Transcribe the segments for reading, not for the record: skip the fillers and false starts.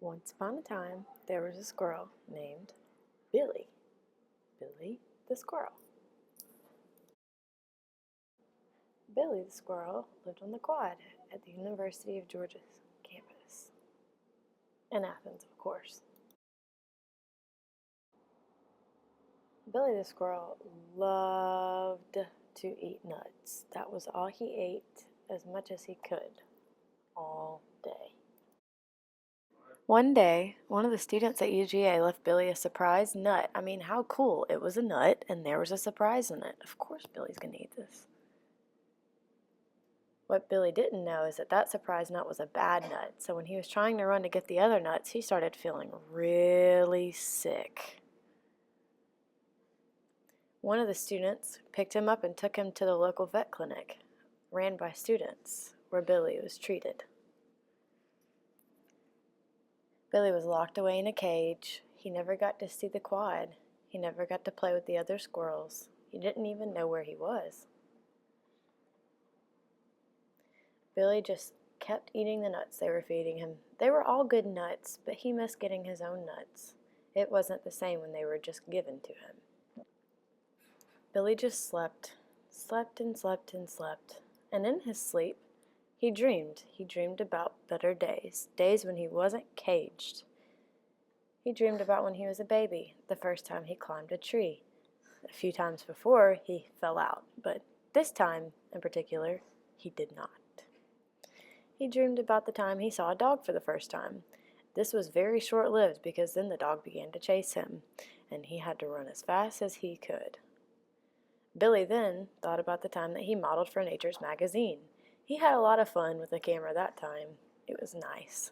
Once upon a time, there was a squirrel named Billy. Billy the Squirrel. Billy the Squirrel lived on the quad at the University of Georgia's campus. In Athens, of course. Billy the Squirrel loved to eat nuts. That was all he ate, as much as he could, all day. One day, one of the students at UGA left Billy a surprise nut. I mean, how cool. It was a nut, and there was a surprise in it. Of course Billy's going to eat this. What Billy didn't know is that surprise nut was a bad nut. So when he was trying to run to get the other nuts, he started feeling really sick. One of the students picked him up and took him to the local vet clinic, ran by students, where Billy was treated. Billy was locked away in a cage. He never got to see the quad. He never got to play with the other squirrels. He didn't even know where he was. Billy just kept eating the nuts they were feeding him. They were all good nuts, but he missed getting his own nuts. It wasn't the same when they were just given to him. Billy just slept and slept and slept. And in his sleep, he dreamed. He dreamed about better days, days when he wasn't caged. He dreamed about when he was a baby, the first time he climbed a tree. A few times before, he fell out, but this time in particular, he did not. He dreamed about the time he saw a dog for the first time. This was very short-lived because then the dog began to chase him, and he had to run as fast as he could. Billy then thought about the time that he modeled for Nature's magazine. He had a lot of fun with the camera that time. It was nice.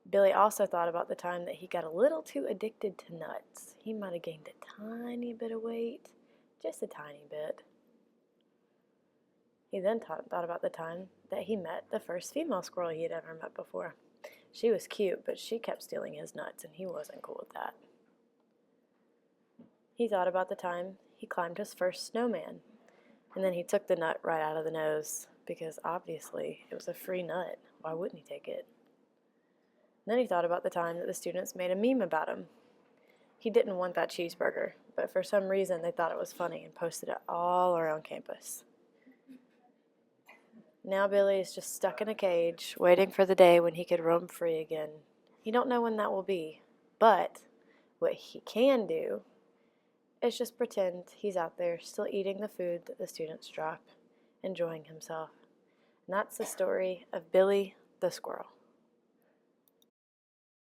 Billy also thought about the time that he got a little too addicted to nuts. He might have gained a tiny bit of weight, just a tiny bit. He then thought about the time that he met the first female squirrel he had ever met before. She was cute, but she kept stealing his nuts, and he wasn't cool with that. He thought about the time he climbed his first snowman, and then he took the nut right out of the nose, because obviously it was a free nut. Why wouldn't he take it? And then he thought about the time that the students made a meme about him. He didn't want that cheeseburger, but for some reason they thought it was funny and posted it all around campus. Now Billy is just stuck in a cage, waiting for the day when he could roam free again. He don't know when that will be, but what he can do is just pretend he's out there still eating the food that the students drop, enjoying himself. And that's the story of Billy the Squirrel.